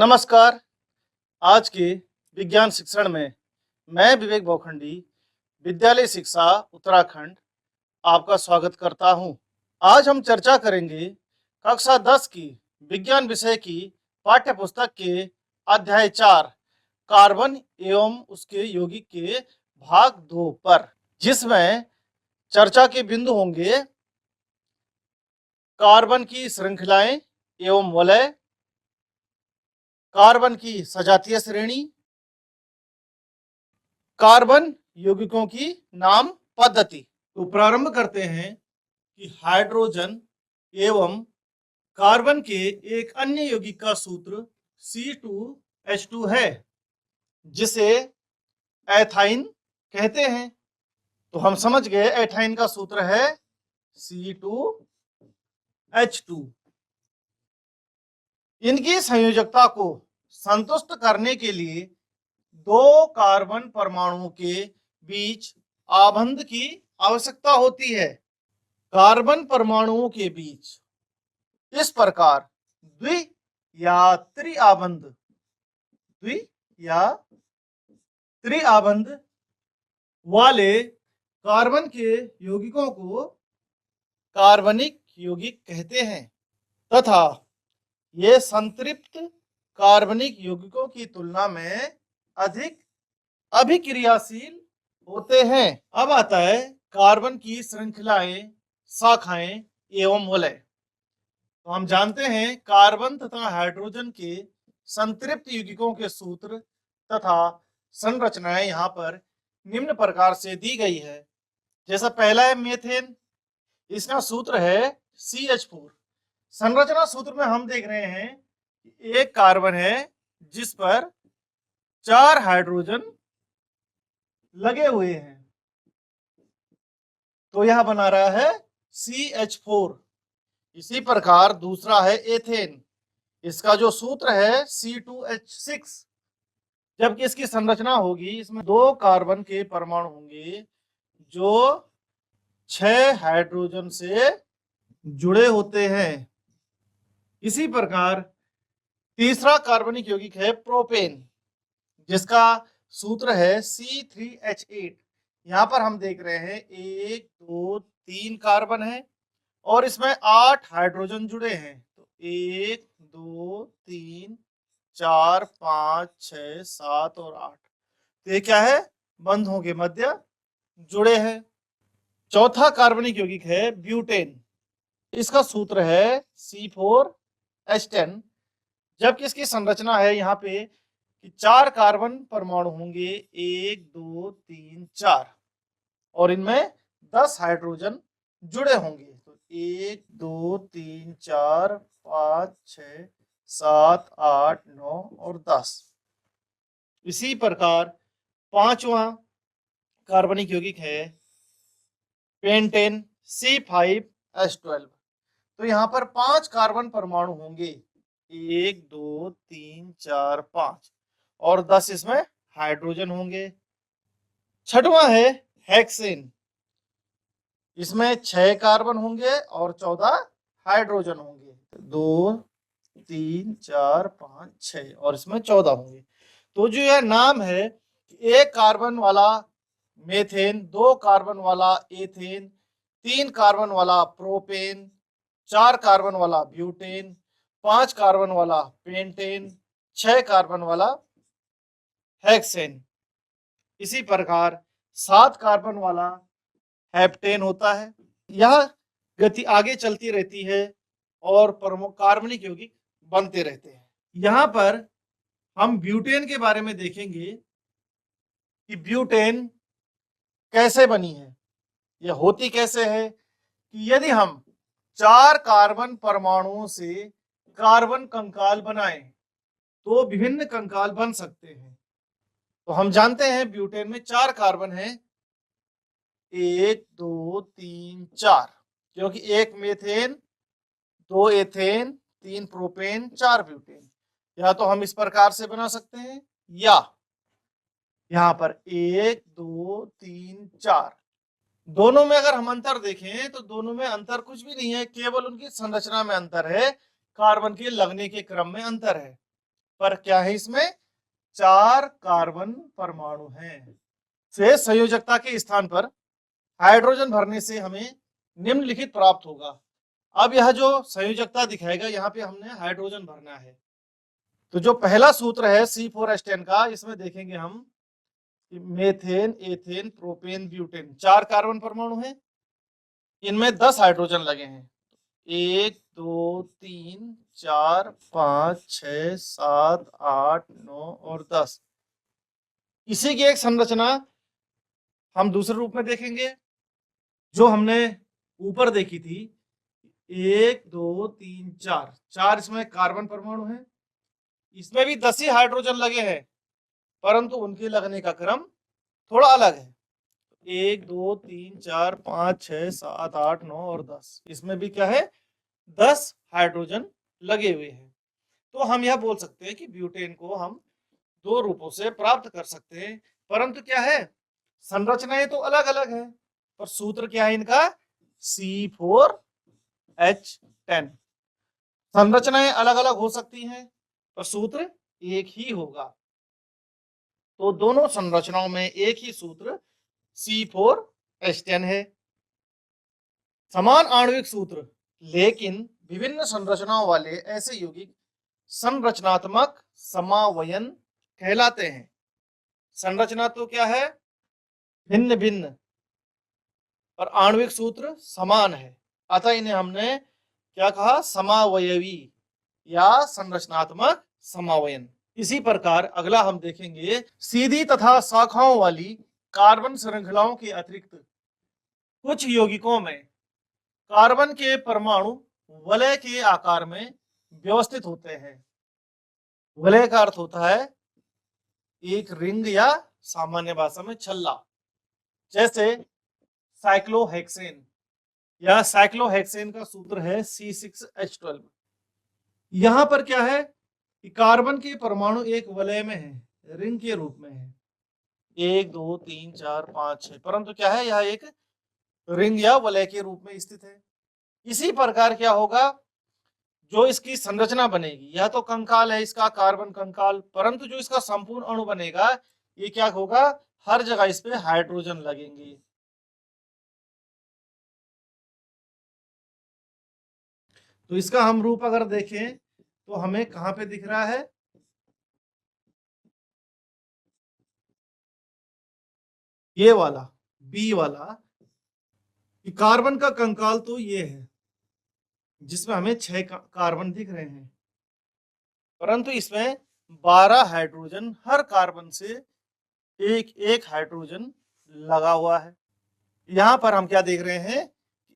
नमस्कार। आज के विज्ञान शिक्षण में मैं विवेक भौखंडी, विद्यालय शिक्षा उत्तराखंड आपका स्वागत करता हूं। आज हम चर्चा करेंगे कक्षा 10 की विज्ञान विषय की पाठ्य पुस्तक के अध्याय 4 कार्बन एवं उसके यौगिक के भाग 2 पर, जिसमें चर्चा के बिंदु होंगे कार्बन की श्रृंखलाएं एवं वलय, कार्बन की सजातीय श्रेणी, कार्बन यौगिकों की नाम पद्धति। तो प्रारंभ करते हैं कि हाइड्रोजन एवं कार्बन के एक अन्य यौगिक का सूत्र C2H2 है, जिसे एथाइन कहते हैं। तो हम समझ गए एथाइन का सूत्र है C2H2। इनकी संयोजकता को संतुष्ट करने के लिए दो कार्बन परमाणुओं के बीच आबंध की आवश्यकता होती है। कार्बन परमाणुओं के बीच इस प्रकार द्वि या त्रिआबंध वाले कार्बन के यौगिकों को कार्बनिक यौगिक कहते हैं तथा ये संतृप्त कार्बनिक यौगिकों की तुलना में अधिक अभिक्रियाशील होते हैं। अब आता है कार्बन की श्रृंखलाएं, शाखाएं एवं वलय। तो हम जानते हैं कार्बन तथा हाइड्रोजन के संतृप्त यौगिकों के सूत्र तथा संरचनाएं यहाँ पर निम्न प्रकार से दी गई है। जैसा पहला है मेथेन, इसका सूत्र है CH4। संरचना सूत्र में हम देख रहे हैं कि एक कार्बन है जिस पर 4 हाइड्रोजन लगे हुए हैं, तो यह बना रहा है CH4। इसी प्रकार दूसरा है एथेन, इसका जो सूत्र है C2H6। जबकि इसकी संरचना होगी, इसमें 2 कार्बन के परमाणु होंगे जो 6 हाइड्रोजन से जुड़े होते हैं। इसी प्रकार तीसरा कार्बनिक यौगिक है प्रोपेन, जिसका सूत्र है C3H8। यहाँ पर हम देख रहे हैं 1 2 3 कार्बन है और इसमें 8 हाइड्रोजन जुड़े हैं। तो 1 2 3 4 5 6 7 और 8, तो ये क्या है, बंधों के मध्य जुड़े हैं। चौथा कार्बनिक यौगिक है ब्यूटेन, इसका सूत्र है C4H10। जबकि इसकी संरचना है यहाँ पे कि 4 कार्बन परमाणु होंगे, 1 2 3 4, और इनमें 10 हाइड्रोजन जुड़े होंगे। तो 1 2 3 4 5 6 7 8 9 और 10। इसी प्रकार पांचवा कार्बनिक यौगिक है पेंटेन C5H12। तो यहाँ पर 5 कार्बन परमाणु होंगे, 1 2 3 4 5, और 10 इसमें हाइड्रोजन होंगे। छठवां है हेक्सेन, इसमें 6 कार्बन होंगे और 14 हाइड्रोजन होंगे। 2 3 4 5 6 और इसमें 14 होंगे। तो जो यह नाम है, 1 कार्बन वाला मेथेन, 2 कार्बन वाला एथेन, 3 कार्बन वाला प्रोपेन, 4 कार्बन वाला ब्यूटेन, 5 कार्बन वाला पेंटेन, 6 कार्बन वाला हेक्सेन। इसी प्रकार 7 कार्बन वाला हेप्टेन होता है। यह गति आगे चलती रहती है और प्रमुख कार्बनिक यौगिक बनते रहते हैं। यहाँ पर हम ब्यूटेन के बारे में देखेंगे कि ब्यूटेन कैसे बनी है, यह होती कैसे है। कि यदि हम 4 कार्बन परमाणुओं से कार्बन कंकाल बनाएं तो विभिन्न कंकाल बन सकते हैं। तो हम जानते हैं ब्यूटेन में 4 कार्बन है, 1 2 3 4, क्योंकि 1 मेथेन, 2 एथेन, 3 प्रोपेन, 4 ब्यूटेन। या तो हम इस प्रकार से बना सकते हैं, या यहाँ पर 1 2 3 4, दोनों में अगर हम अंतर देखें तो दोनों में अंतर कुछ भी नहीं है, केवल उनकी संरचना में अंतर है, कार्बन के लगने के क्रम में अंतर है। पर क्या है, इसमें 4 कार्बन परमाणु हैं। शेष संयोजकता के स्थान पर हाइड्रोजन भरने से हमें निम्नलिखित प्राप्त होगा। अब यह जो संयोजकता दिखाएगा, यहाँ पे हमने हाइड्रोजन भरना है। तो जो पहला सूत्र है C4H10 का, इसमें देखेंगे हम कि methane, ethane, propane, butane 4 carbon परमाणु हैं। इनमें 10 हाइड्रोजन लगे हैं। 1 2 3 4 5 6 7 8 9 और 10। इसी की एक संरचना हम दूसरे रूप में देखेंगे, जो हमने ऊपर देखी थी। 1 2 3 4 इसमें कार्बन परमाणु हैं। इसमें भी 10 ही हाइड्रोजन लगे हैं, परंतु उनके लगने का क्रम थोड़ा अलग है। 1 2 3 4 5 6 7 8 9 और 10। इसमें भी क्या है, 10 हाइड्रोजन लगे हुए हैं। तो हम यह बोल सकते हैं कि ब्यूटेन को हम 2 रूपों से प्राप्त कर सकते हैं, परंतु क्या है, संरचनाएं तो अलग अलग है, पर सूत्र क्या है इनका, C4H10। संरचनाएं अलग अलग हो सकती हैं, पर सूत्र एक ही होगा। तो दोनों संरचनाओं में एक ही सूत्र C4H10 है। समान आणविक सूत्र लेकिन विभिन्न संरचनाओं वाले ऐसे यौगिक संरचनात्मक समावयन कहलाते हैं। संरचना तो क्या है, भिन्न भिन्न, पर आणविक सूत्र समान है, अतः इन्हें हमने क्या कहा, समावयवी या संरचनात्मक समावयन। इसी प्रकार अगला हम देखेंगे, सीधी तथा शाखाओं वाली कार्बन श्रृंखलाओं के अतिरिक्त कुछ यौगिकों में कार्बन के परमाणु वलय के आकार में व्यवस्थित होते हैं। वलय का अर्थ होता है एक रिंग या सामान्य भाषा में छल्ला। जैसे साइक्लोहेक्सेन, या साइक्लोहेक्सेन का सूत्र है C6H12। यहां पर क्या है कि कार्बन के परमाणु एक वलय में है, रिंग के रूप में है, 1 2 3 4 5 6, परंतु क्या है, यह एक रिंग या वलय के रूप में स्थित है। इसी प्रकार क्या होगा, जो इसकी संरचना बनेगी, यह तो कंकाल है इसका, कार्बन कंकाल, परंतु जो इसका संपूर्ण अणु बनेगा, ये क्या होगा, हर जगह इस पे हाइड्रोजन लगेंगे। तो इसका हम रूप अगर देखें तो हमें कहां पे दिख रहा है, ये वाला बी वाला, कि कार्बन का कंकाल तो ये है, जिसमें हमें 6 कार्बन दिख रहे हैं, परंतु इसमें 12 हाइड्रोजन, हर कार्बन से एक एक हाइड्रोजन लगा हुआ है। यहां पर हम क्या देख रहे हैं,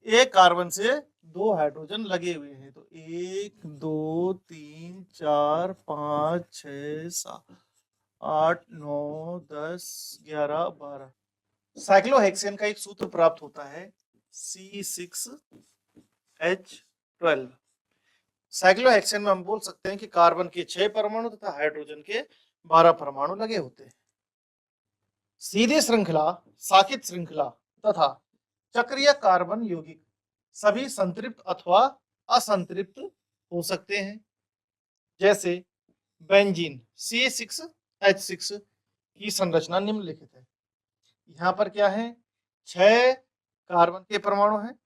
एक कार्बन से 2 हाइड्रोजन लगे हुए हैं। तो 1 2 3 4 5 6 7 8 9 10 11 12। साइक्लोहेक्सेन का एक सूत्र प्राप्त होता है C6H12। साइक्लोहेक्सेन में हम बोल सकते हैं कि कार्बन के 6 परमाणु तथा हाइड्रोजन के 12 परमाणु लगे होते हैं। सीधी श्रृंखला, शाखित श्रृंखला तथा चक्रीय कार्बन यौगिक सभी संतृप्त अथवा असंतृप्त हो सकते हैं। जैसे बेंजीन C6H6 की संरचना निम्नलिखित है। यहाँ पर क्या है, 6 कार्बन के परमाणु हैं,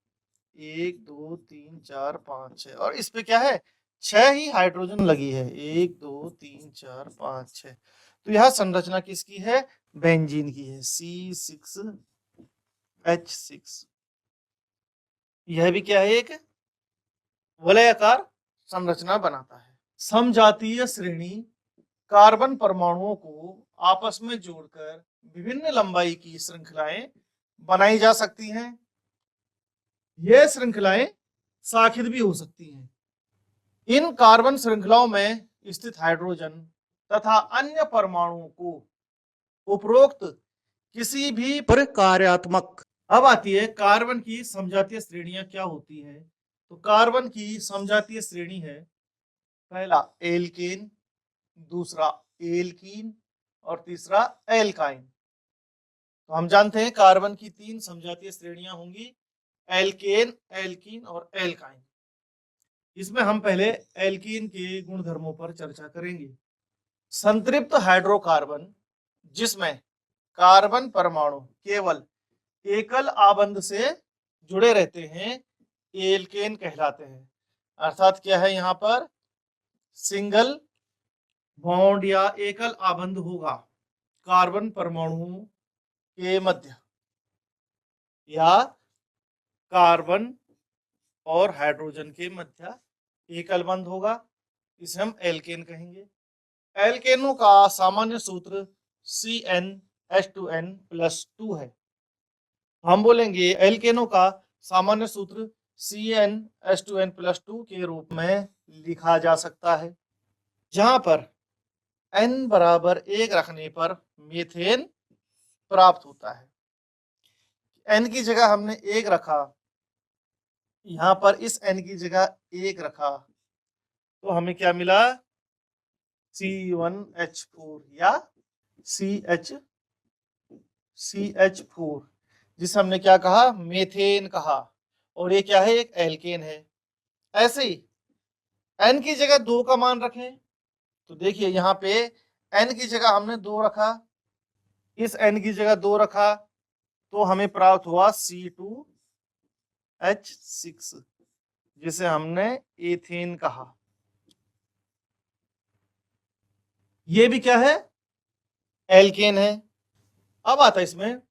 1 2 3 4 5 6, और इस पे क्या है, 6 ही हाइड्रोजन लगी है, 1 2 3 4 5 6। तो यह संरचना किसकी है, बेंजीन की है, C6H6। यह भी क्या है, एक वलयाकार संरचना बनाता है। समजातीय श्रेणी कार्बन परमाणुओं को आपस में जोड़कर विभिन्न लंबाई की श्रृंखलाएं बनाई जा सकती हैं। ये श्रृंखलाएं शाखित भी हो सकती हैं। इन कार्बन श्रृंखलाओं में स्थित हाइड्रोजन तथा अन्य परमाणुओं को उपरोक्त किसी भी प्रकार्यात्मक। अब आती है कार्बन की समजातीय श्रेणियां क्या होती है। तो कार्बन की समजातीय श्रेणी है, पहला एल्केन, दूसरा एल्कीन और तीसरा एल्काइन। तो हम जानते हैं कार्बन की 3 समजातीय श्रेणियां होंगी, एल्केन, एल्कीन और एल्काइन। इसमें हम पहले एल्कीन के गुणधर्मों पर चर्चा करेंगे। संतृप्त हाइड्रोकार्बन जिसमें कार्बन परमाणु केवल एकल आबंध से जुड़े रहते हैं एल्केन कहलाते हैं। अर्थात क्या है, यहाँ पर सिंगल बॉन्ड या एकल आबंध होगा कार्बन परमाणु के मध्य, या कार्बन और हाइड्रोजन के मध्य एकल बंध होगा, इसे हम एल्केन कहेंगे। एल्केनों का सामान्य सूत्र CnH2n+2 है। हम बोलेंगे एल्केनों का सामान्य सूत्र CnH2n+2 के रूप में लिखा जा सकता है, जहां पर n बराबर 1 रखने पर मीथेन प्राप्त होता है। n की जगह हमने 1 रखा, यहां पर इस n की जगह 1 रखा, तो हमें क्या मिला, C1H4 या CH4, जिसे हमने क्या कहा, मीथेन कहा, और ये क्या है, एक एल्केन है। ऐसे ही n की जगह 2 का मान रखें, तो देखिए यहाँ पे n की जगह हमने 2 रखा, इस n की जगह 2 रखा, तो हमें प्राप्त हुआ C2H6, जिसे हमने एथेन कहा। ये भी क्या है, एल्केन है। अब आता है इसमें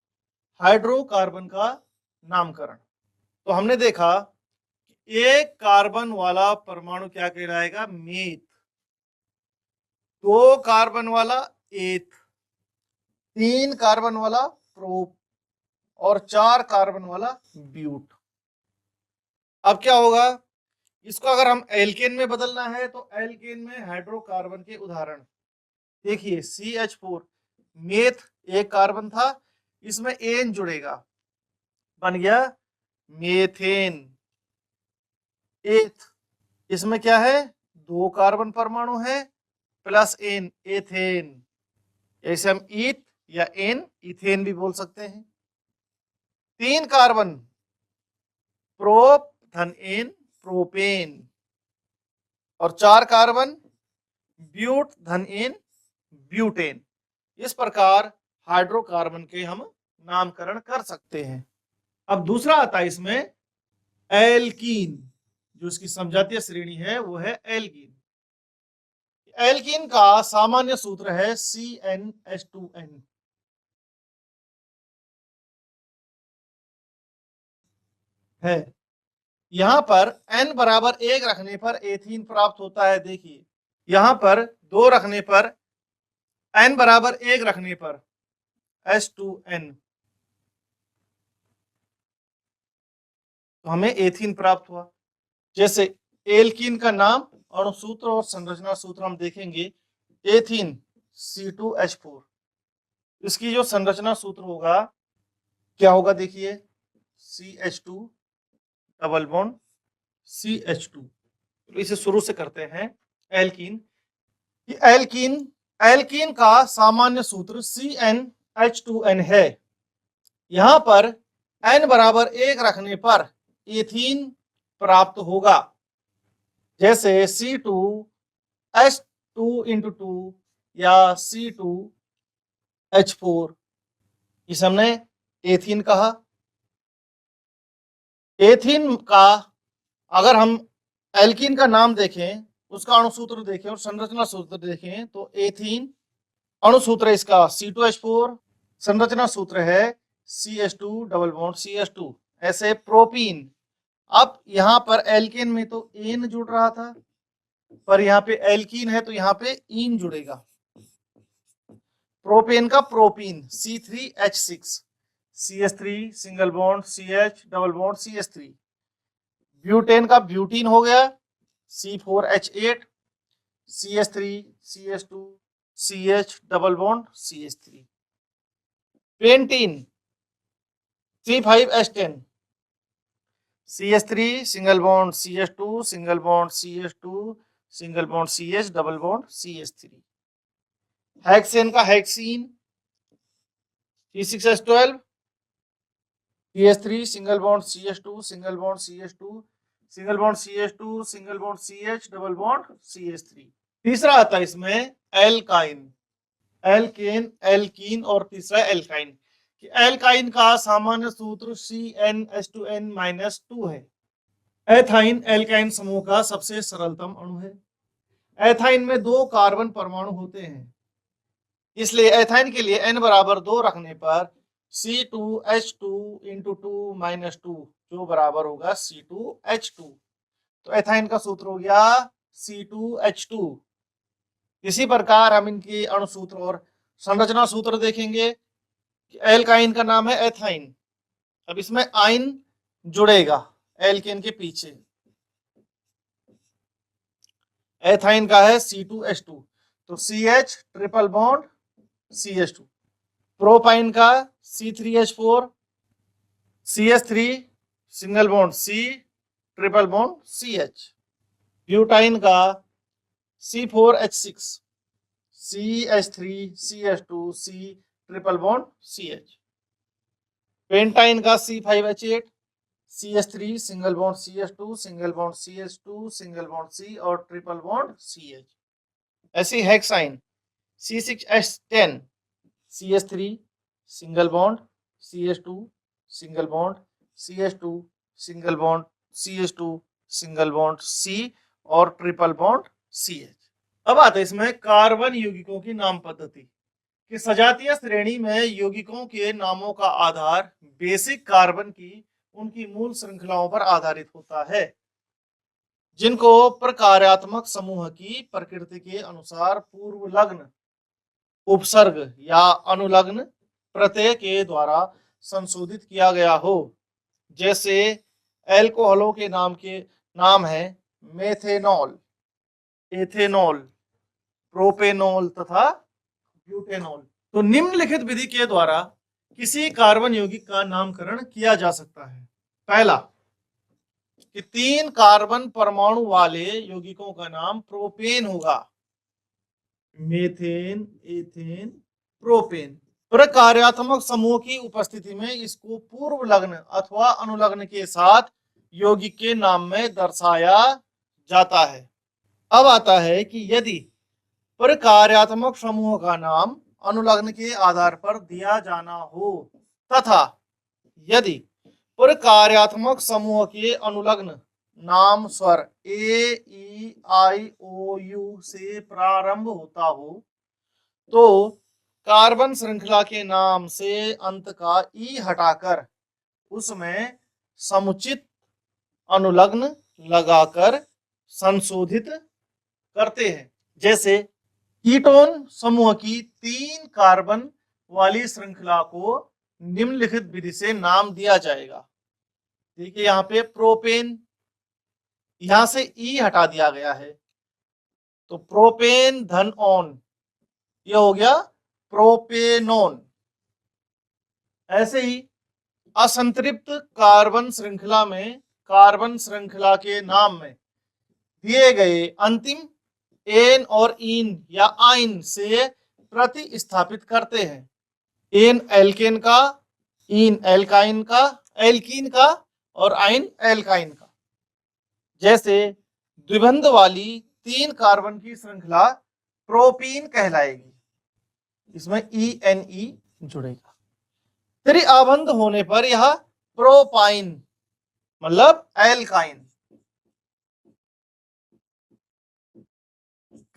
हाइड्रोकार्बन का नामकरण। तो हमने देखा एक कार्बन वाला परमाणु क्या कहलाएगा, मेथ, 2 कार्बन वाला एथ, 3 कार्बन वाला प्रोप, और 4 कार्बन वाला ब्यूट। अब क्या होगा, इसको अगर हम एल्केन में बदलना है तो एल्केन में हाइड्रोकार्बन के उदाहरण देखिए, CH4 मेथ, एक कार्बन था, इसमें एन जुड़ेगा, बन गया मेथेन। एथ, इसमें क्या है, 2 कार्बन परमाणु है प्लस एन, एथेन। ऐसे हम ईथ या एन, इथेन भी बोल सकते हैं। 3 कार्बन प्रोप धन एन, प्रोपेन, और 4 कार्बन ब्यूट धन एन, ब्यूटेन। इस प्रकार हाइड्रोकार्बन के हम नामकरण कर सकते हैं। अब दूसरा आता है इसमें एल्कीन, जो इसकी समजातीय श्रेणी है वो है एल्कीन। एल्कीन का सामान्य सूत्र है CnH2n। है, यहां पर n बराबर 1 रखने पर एथीन प्राप्त होता है। देखिए यहां पर 2 रखने पर, n बराबर 1 रखने पर H2n, तो हमें एथीन प्राप्त हुआ। जैसे एल्कीन का नाम, अणुसूत्र और संरचना सूत्र हम देखेंगे। एथीन C2H4, इसकी जो संरचना सूत्र होगा क्या होगा, देखिए CH2 डबल बॉन्ड CH2। तो इसे शुरू से करते हैं। एल्कीन, एल्कीन का सामान्य सूत्र CnH2n है। यहां पर n बराबर 1 रखने पर एथीन प्राप्त होगा। जैसे C2H2 या C2H4, इसे हमने एथीन कहा। एथीन का अगर हम एल्कीन का नाम देखें, उसका अणुसूत्र देखें और संरचना सूत्र देखें, तो एथीन अणुसूत्र इसका C2H4, संरचना सूत्र है CH2 डबल बॉन्ड CH2। ऐसे प्रोपीन, अब यहां पर एल्केन में तो एन जुड़ रहा था, पर यहाँ पे एल्कीन है तो यहाँ पे इन जुड़ेगा। प्रोपेन का propene C3H6, CH3 single bond CH double bond CH3। Butane का ब्यूटीन हो गया C4H8, CH3 CH2 CH double bond CH3। Pentene C5H10, CH3 single bond CH2 single bond CH2 single bond CH double bond CH3। Hexane का hexene C6H12, CH3 single bond CH2 single bond CH2 single bond CH2 single bond CH double bond CH3। तीसरा आता है इसमें alkyne, alkene, alkene और तीसरा alkyne. Alkyne का सामान्य सूत्र CnH2n-2 है। एथाइन एल्काइन समूह का सबसे सरलतम अणु है। एथाइन में 2 कार्बन परमाणु होते हैं, इसलिए एथाइन के लिए n बराबर 2 रखने पर C2H2 × 2 - 2 जो बराबर होगा C2H2। तो एथाइन का सूत्र हो गया C2H2। इसी प्रकार हम इनकी अणु सूत्र और संरचना सूत्र देखेंगे। एल्काइन का नाम है एथाइन, अब इसमें आइन जुड़ेगा एल्केन के पीछे। एथाइन का है C2H2, तो CH triple bond CH2। Propyne का C3H4, CH3 single bond C triple bond CH। Butyne का C4H6, CH3 CH2 C triple bond CH। Pentyne का C5H8, CH3 single bond CH2 single bond CH2 single bond C और triple bond CH। ऐसी hexyne C6H10, CH3 single bond CH2 single bond CH2 single bond CH2 single bond C और triple bond CH। अब आते हैं इसमें carbon यौगिकों की नाम पद्धति कि सजातीय श्रेणी में यौगिकों के नामों का आधार बेसिक कार्बन की उनकी मूल श्रृंखलाओं पर आधारित होता है, जिनको प्रकार्यात्मक समूह की प्रकृति के अनुसार पूर्व लग्न, उपसर्ग या अनुलग्न प्रत्यय के द्वारा संशोधित किया गया हो। जैसे एल्कोहलों के नाम है मेथेनॉल, एथेनॉल, प्रोपेनॉल तथा ब्यूटेनॉल। तो निम्नलिखित विधि के द्वारा किसी कार्बन यौगिक का नामकरण किया जा सकता है। पहला कि 3 कार्बन परमाणु वाले यौगिकों का नाम प्रोपेन होगा, मेथेन, एथेन, प्रोपेन। प्रकार्यात्मक समूह की उपस्थिति में इसको पूर्व लग्न अथवा अनुलग्न के साथ यौगिक के नाम में दर्शाया जाता है। अब आता है कि यदि प्रकार्यात्मक समूह का नाम अनुलग्न के आधार पर दिया जाना हो तथा यदि प्रकार्यात्मक समूह के अनुलग्न नाम स्वर ए, ई, आई, ओ, यू से प्रारंभ होता हो तो कार्बन श्रृंखला के नाम से अंत का ई हटाकर उसमें समुचित अनुलग्न लगाकर संशोधित करते हैं। जैसे कीटोन समूह की 3 कार्बन वाली श्रृंखला को निम्नलिखित विधि से नाम दिया जाएगा। देखिए यहाँ पे प्रोपेन, यहां से ई हटा दिया गया है तो प्रोपेन धन ऑन, यह हो गया प्रोपेनोन। ऐसे ही असंतृप्त कार्बन श्रृंखला में कार्बन श्रृंखला के नाम में दिए गए अंतिम एन और इन या आइन से प्रतिस्थापित करते हैं। एन एल्केन का, इन एल्काइन का, एल्कीन का और आइन एल्काइन का। जैसे द्विबंध वाली 3 कार्बन की श्रृंखला प्रोपीन कहलाएगी, इसमें ENE जुड़ेगा। त्रिआबंध होने पर यह प्रोपाइन मतलब एल्काइन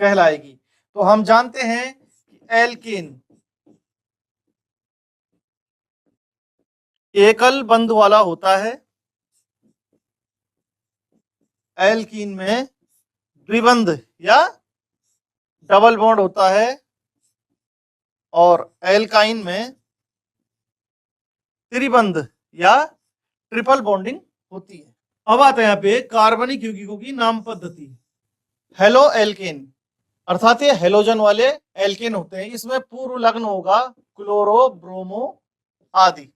कहलाएगी। तो हम जानते हैं कि एल्कीन एकल बंध वाला होता है, एल्कीन में द्विबंध या डबल बॉन्ड होता है और एल्काइन में त्रिबंध या ट्रिपल बॉन्डिंग होती है। अब आता है यहाँ पे कार्बनिक यौगिकों की नाम पद्धति। हेलो एल्केन अर्थात ये हेलोजन वाले एल्केन होते हैं, इसमें पूर्व लग्न होगा क्लोरो, ब्रोमो आदि।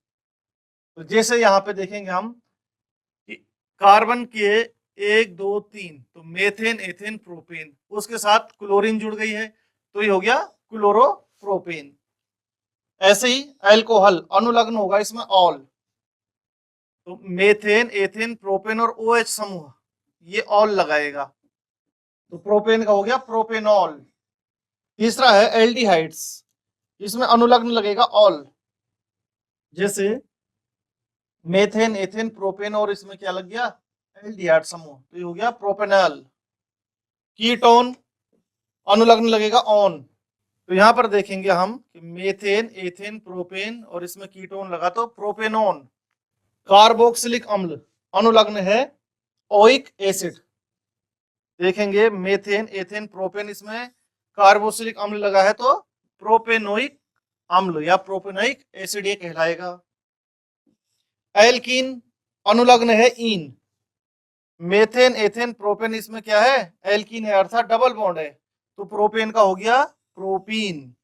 तो जैसे यहाँ पे देखेंगे हम कि कार्बन के 1 2 3 तो मेथेन, एथेन, प्रोपेन, उसके साथ क्लोरीन जुड़ गई है तो ये हो गया क्लोरोप्रोपेन। ऐसे ही अल्कोहल अनुलग्न होगा इसमें ऑल, तो मेथेन, एथेन, प्रोपेन और OH समूह ये ऑल लगाएगा तो प्रोपेन का हो गया प्रोपेनॉल। तीसरा है एल्डिहाइड्स, इसमें अनुलग्न लगेगा ऑल, जैसे मेथेन, एथेन, प्रोपेन, और इसमें क्या लग गया, एल्डिहाइड समूह, तो ये हो गया प्रोपेनॉल। कीटोन अनुलग्न लगेगा ऑन, तो यहां पर देखेंगे हम कि मेथेन, एथेन, प्रोपेन और इसमें कीटोन लगा तो प्रोपेनॉन। कार्बोक्सिलिक अम्ल अनुलग्न है ओइक एसिड, देखेंगे मेथेन, एथेन, प्रोपेन, इसमें कार्बोक्सिलिक अम्ल लगा है तो प्रोपेनोइक अम्ल या प्रोपेनोइक एसिड ये कहलाएगा। एल्कीन अनुलग्न है इन, मेथेन, एथेन, प्रोपेन, इसमें क्या है, एल्कीन है अर्थात डबल बॉन्ड है, तो प्रोपेन का हो गया प्रोपीन।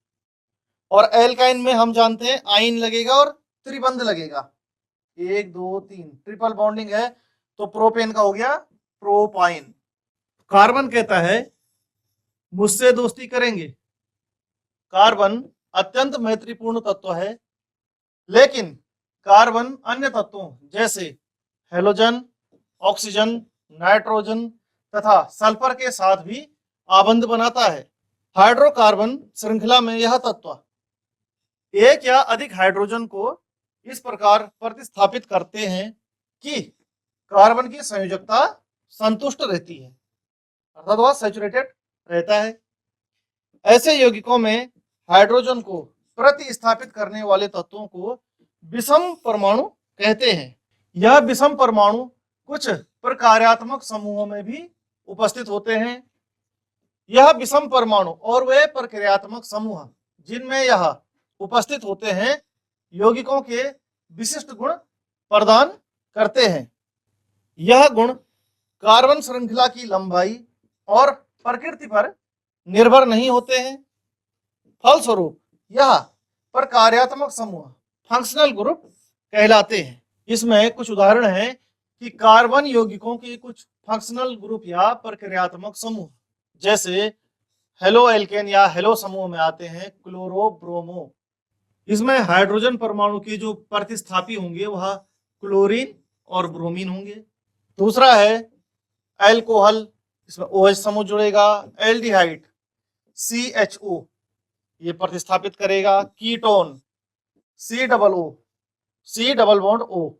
और एल्काइन में हम जानते हैं आइन लगेगा और त्रिबंध लगेगा, 1 2 3 ट्रिपल बॉन्डिंग है, तो प्रोपेन का हो गया प्रोपाइन। कार्बन कहता है मुझसे दोस्ती करेंगे, कार्बन अत्यंत मैत्रीपूर्ण तत्व है, लेकिन कार्बन अन्य तत्वों जैसे हेलोजन, ऑक्सीजन, नाइट्रोजन तथा सल्फर के साथ भी आबंध बनाता है। हाइड्रोकार्बन श्रृंखला में यह तत्व एक या अधिक हाइड्रोजन को इस प्रकार प्रतिस्थापित करते हैं कि कार्बन की संयोजकता संतुष्ट रहती है, अर्थात वह सैचुरेटेड रहता है। ऐसे यौगिकों में हाइड्रोजन को प्रतिस्थापित करने वाले तत्वों को विषम परमाणु कहते हैं। यह विषम परमाणु कुछ प्रकार्यात्मक समूहों में भी उपस्थित होते हैं। यह विषम परमाणु और वे प्रक्रियात्मक समूह जिनमें यह उपस्थित होते हैं यौगिकों के विशिष्ट गुण प्रदान करते हैं। यह गुण कार्बन श्रृंखला की लंबाई और प्रकृति पर निर्भर नहीं होते हैं। फलस्वरूप यह प्रकार्यात्मक समूह फंक्शनल ग्रुप कहलाते हैं। इसमें कुछ उदाहरण हैं कि कार्बन यौगिकों के कुछ फंक्शनल ग्रुप या प्रक्रियात्मक समूह जैसे हेलो एल्केन या हेलो समूह में आते हैं क्लोरो ब्रोमो, इसमें हाइड्रोजन परमाणु के जो प्रतिस्थापी होंगे वह क्लोरीन और ब्रोमीन होंगे। दूसरा है एल्कोहल, इसमें OH समूह जुड़ेगा, एल्डिहाइड CHO ये प्रतिस्थापित करेगा, ketone COO C double bond O।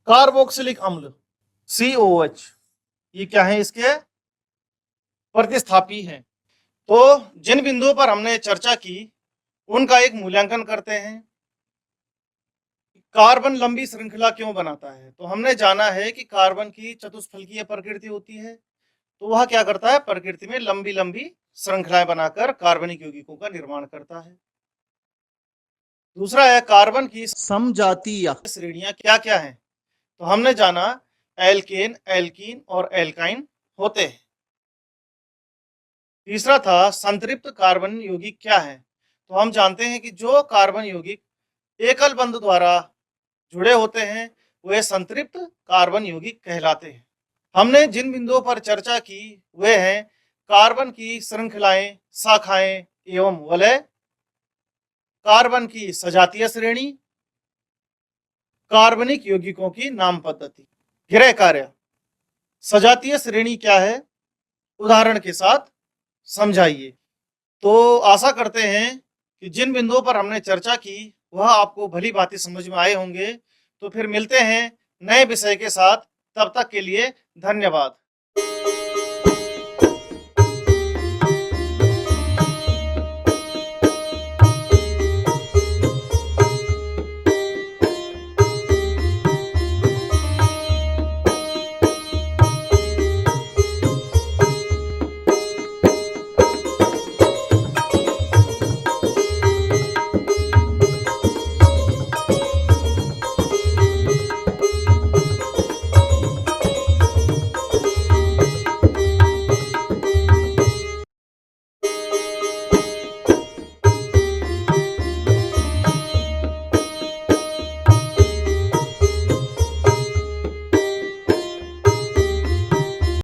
Carboxylic अम्ल COOH ये क्या है, इसके प्रतिस्थापी हैं। तो जिन बिंदुओं पर हमने चर्चा की उनका एक मूल्यांकन करते हैं। कार्बन लंबी श्रृंखला क्यों बनाता है, तो हमने जाना है कि कार्बन की चतुष्फलकीय प्रकृति होती है, तो वह क्या करता है, प्रकृति में लंबी लंबी श्रृंखलाएं बनाकर कार्बनिक यौगिकों का निर्माण करता है। दूसरा है कार्बन की समजातीय श्रेणियां क्या क्या हैं, तो हमने जाना एल्केन, एल्कीन और एल्काइन होते हैं। तीसरा था संतृप्त कार्बन यौगिक क्या है, तो हम जानते हैं कि जो कार्बन यौगिक एकल बंध द्वारा जुड़े होते हैं वे संतृप्त कार्बन यौगिक कहलाते हैं। हमने जिन बिंदुओं पर चर्चा की वे हैं कार्बन की श्रृंखलाएं, शाखाएं एवं वलय, कार्बन की सजातीय श्रेणी, कार्बनिक यौगिकों की नाम पद्धति। गृह कार्य, सजातीय श्रेणी क्या है उदाहरण के साथ समझाइए। तो आशा करते हैं कि जिन बिंदुओं पर हमने चर्चा की वह आपको भली भांति समझ में आए होंगे। तो फिर मिलते हैं नए विषय के साथ, तब तक के लिए धन्यवाद।